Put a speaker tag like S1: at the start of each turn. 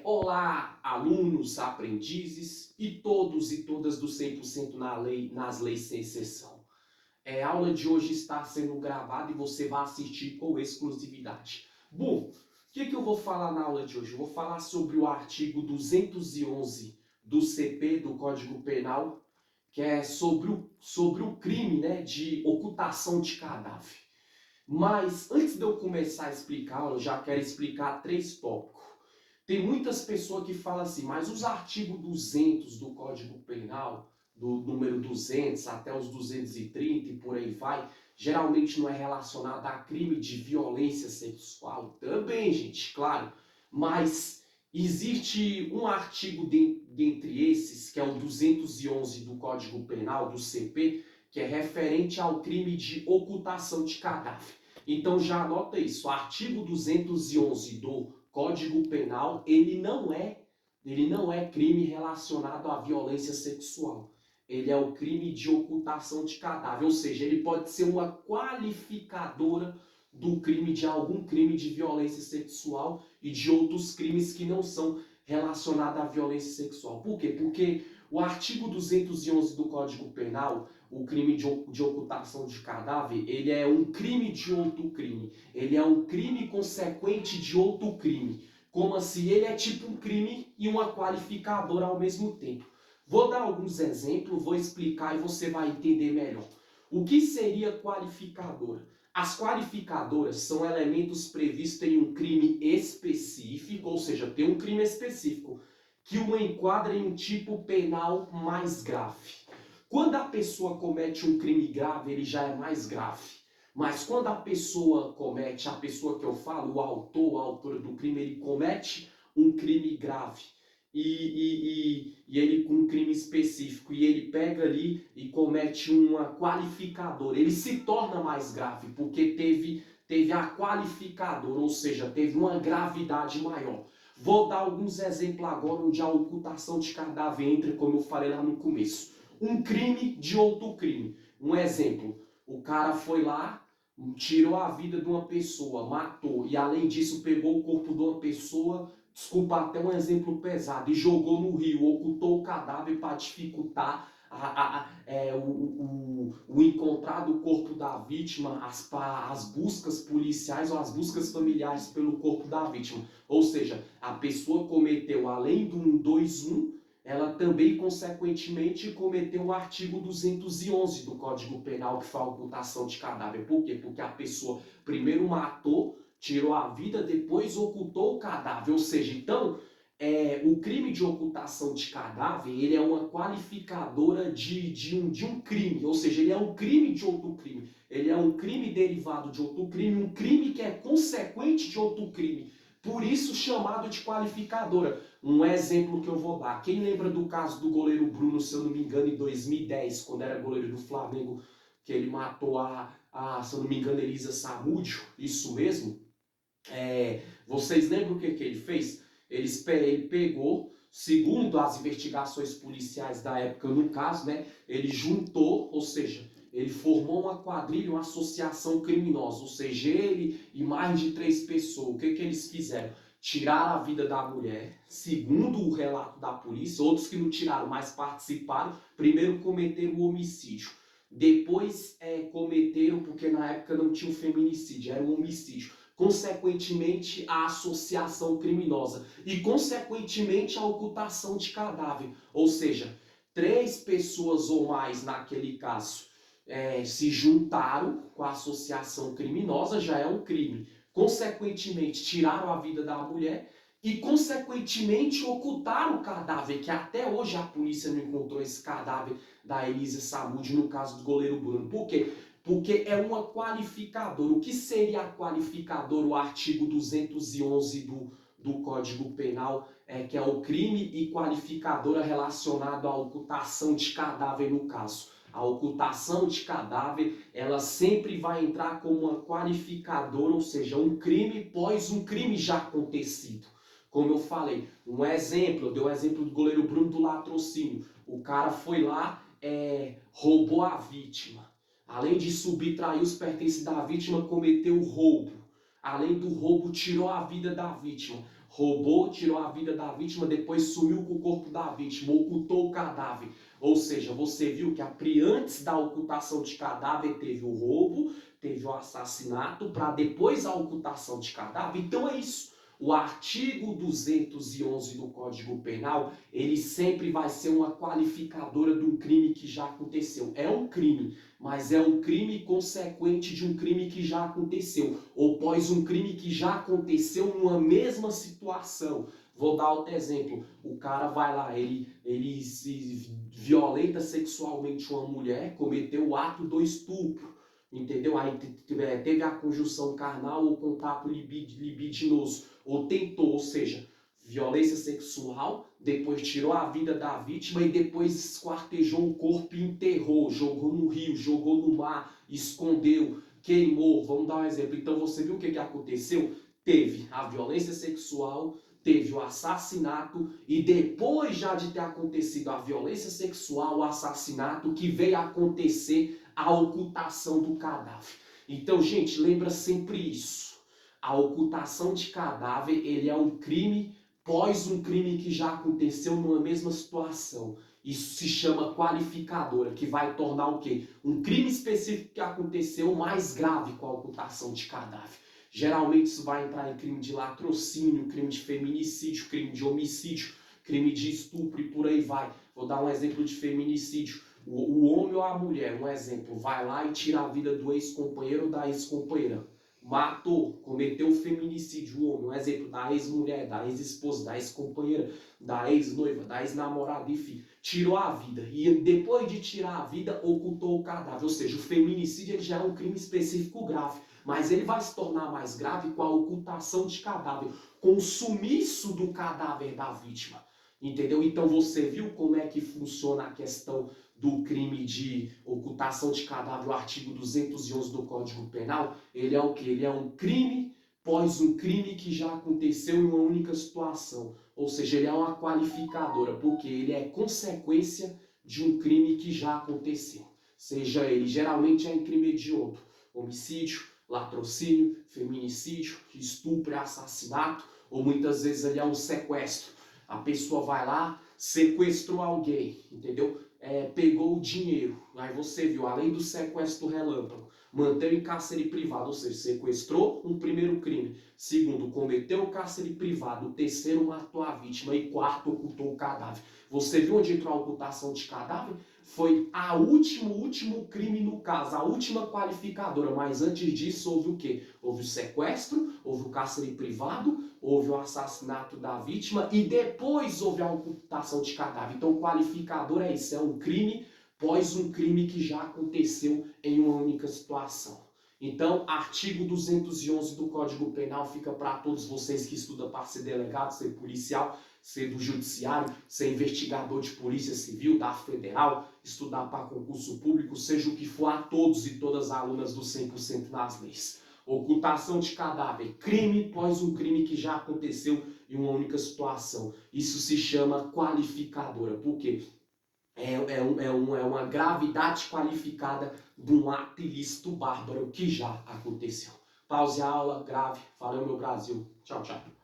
S1: Olá, alunos, aprendizes e todos e todas do 100% nas leis sem exceção. A aula de hoje está sendo gravada e você vai assistir com exclusividade. Bom, o que eu vou falar na aula de hoje? Eu vou falar sobre o artigo 211 do CP, do Código Penal, que é sobre o crime, né, de ocultação de cadáver. Mas antes de eu começar a explicar, eu já quero explicar três tópicos. Tem muitas pessoas que falam assim, mas os artigos 200 do Código Penal, do número 200 até os 230 e por aí vai, geralmente não é relacionado a crime de violência sexual. Também, gente, claro. Mas existe um artigo dentre esses, que é o 211 do Código Penal, do CP, que é referente ao crime de ocultação de cadáver. Então já anota isso, o artigo 211 do Código Penal, ele não é crime relacionado à violência sexual. Ele é o crime de ocultação de cadáver, ou seja, ele pode ser uma qualificadora do crime de algum crime de violência sexual e de outros crimes que não são relacionados à violência sexual. Por quê? Porque o artigo 211 do Código Penal, o crime de ocultação de cadáver, ele é um crime de outro crime. Ele é um crime consequente de outro crime. Como assim? Ele é tipo um crime e uma qualificadora ao mesmo tempo. Vou dar alguns exemplos, vou explicar e você vai entender melhor. O que seria qualificadora? As qualificadoras são elementos previstos em um crime específico, ou seja, tem um crime específico que o enquadra em um tipo penal mais grave. Quando a pessoa comete um crime grave, ele já é mais grave. Mas quando a pessoa que eu falo, o autor, a autora do crime, ele comete um crime grave. E ele com um crime específico, e ele pega ali e comete uma qualificadora, ele se torna mais grave, porque teve a qualificadora, ou seja, teve uma gravidade maior. Vou dar alguns exemplos agora onde a ocultação de cadáver entra, como eu falei lá no começo. Um crime de outro crime. Um exemplo, o cara foi lá, tirou a vida de uma pessoa, matou, e além disso pegou o corpo de uma pessoa, desculpa até um exemplo pesado, e jogou no rio, ocultou o cadáver para dificultar o encontrar do corpo da vítima, as buscas policiais ou as buscas familiares pelo corpo da vítima. Ou seja, a pessoa cometeu, além do 121, ela também, consequentemente, cometeu o artigo 211 do Código Penal, que foi a ocultação de cadáver. Por quê? Porque a pessoa primeiro matou, tirou a vida, depois ocultou o cadáver. Ou seja, então, o crime de ocultação de cadáver, ele é uma qualificadora de um crime. Ou seja, ele é um crime de outro crime. Ele é um crime derivado de outro crime, um crime que é consequente de outro crime. Por isso, chamado de qualificadora. Um exemplo que eu vou dar. Quem lembra do caso do goleiro Bruno, se eu não me engano, em 2010, quando era goleiro do Flamengo, que ele matou se eu não me engano, Elisa Samúdio? Isso mesmo? Vocês lembram o que ele fez? Ele pegou, segundo as investigações policiais da época, no caso, né, ele juntou, ou seja, ele formou uma quadrilha, uma associação criminosa, ou seja, ele e mais de 3 pessoas. O que eles fizeram? Tiraram a vida da mulher, segundo o relato da polícia, outros que não tiraram, mas participaram, primeiro cometeram o homicídio. Depois cometeram, porque na época não tinha o feminicídio, era um homicídio. Consequentemente, a associação criminosa e, consequentemente, a ocultação de cadáver. Ou seja, 3 pessoas ou mais, naquele caso, se juntaram com a associação criminosa, já é um crime. Consequentemente, tiraram a vida da mulher e, consequentemente, ocultaram o cadáver, que até hoje a polícia não encontrou esse cadáver da Elisa Samúdio, no caso do goleiro Bruno. Por quê? Porque é uma qualificadora. O que seria a qualificadora? O artigo 211 do Código Penal, que é o crime e qualificadora relacionado à ocultação de cadáver no caso. A ocultação de cadáver, ela sempre vai entrar como uma qualificadora, ou seja, um crime pós um crime já acontecido. Como eu falei, um exemplo, eu dei o exemplo do goleiro Bruno do latrocínio. O cara foi lá, roubou a vítima. Além de subtrair os pertences da vítima, cometeu o roubo. Além do roubo, tirou a vida da vítima. roubou, tirou a vida da vítima, depois sumiu com o corpo da vítima, ocultou o cadáver. Ou seja, você viu que antes da ocultação de cadáver teve o roubo, teve o assassinato, para depois a ocultação de cadáver. Então é isso. O artigo 211 do Código Penal, ele sempre vai ser uma qualificadora de um crime que já aconteceu. É um crime, mas é um crime consequente de um crime que já aconteceu, ou pós um crime que já aconteceu numa mesma situação. Vou dar outro exemplo. O cara vai lá, ele se violenta sexualmente uma mulher, cometeu o ato do estupro, entendeu? Aí teve a conjunção carnal ou contato libidinoso, ou tentou, ou seja, violência sexual, depois tirou a vida da vítima e depois esquartejou o corpo e enterrou, jogou no rio, jogou no mar, escondeu, queimou. Vamos dar um exemplo. Então você viu o que aconteceu? Teve a violência sexual, teve o assassinato e depois já de ter acontecido a violência sexual, o assassinato, que veio a acontecer a ocultação do cadáver. Então, gente, lembra sempre isso. A ocultação de cadáver, ele é um crime pós um crime que já aconteceu numa mesma situação. Isso se chama qualificadora, que vai tornar o quê? Um crime específico que aconteceu mais grave com a ocultação de cadáver. Geralmente isso vai entrar em crime de latrocínio, crime de feminicídio, crime de homicídio, crime de estupro e por aí vai. Vou dar um exemplo de feminicídio. O homem ou a mulher, um exemplo, vai lá e tira a vida do ex-companheiro ou da ex-companheira. Matou, cometeu feminicídio, o homem, um exemplo, da ex-mulher, da ex-esposa, da ex-companheira, da ex-noiva, da ex-namorada, enfim, tirou a vida. E depois de tirar a vida, ocultou o cadáver. Ou seja, o feminicídio ele já é um crime específico grave, mas ele vai se tornar mais grave com a ocultação de cadáver, com o sumiço do cadáver da vítima. Entendeu? Então você viu como é que funciona a questão do crime de ocultação de cadáver, o artigo 211 do Código Penal? Ele é o quê? Ele é um crime pós um crime que já aconteceu em uma única situação. Ou seja, ele é uma qualificadora, porque ele é consequência de um crime que já aconteceu. Seja ele, geralmente é em crime hediondo, homicídio, latrocínio, feminicídio, estupro, assassinato, ou muitas vezes ele é um sequestro. A pessoa vai lá, sequestrou alguém, entendeu? Pegou o dinheiro. Aí você viu, além do sequestro relâmpago, manteve em cárcere privado, ou seja, sequestrou, um primeiro crime. Segundo, cometeu o cárcere privado. O terceiro, matou a vítima. E quarto, ocultou o cadáver. Você viu onde entrou a ocultação de cadáver? Foi o último crime no caso, a última qualificadora. Mas antes disso, houve o quê? Houve o sequestro, houve o cárcere privado, houve o assassinato da vítima e depois houve a ocultação de cadáver. Então, o qualificador é isso, é um crime pós um crime que já aconteceu em uma única situação. Então, artigo 211 do Código Penal fica para todos vocês que estudam para ser delegado, ser policial, ser do judiciário, ser investigador de polícia civil, da federal, estudar para concurso público, seja o que for, a todos e todas as alunas do 100% nas leis. Ocultação de cadáver, crime pós um crime que já aconteceu em uma única situação. Isso se chama qualificadora. Por quê? É uma gravidade qualificada de um ato ilícito bárbaro que já aconteceu. Pause a aula, grave. Valeu, meu Brasil. Tchau, tchau.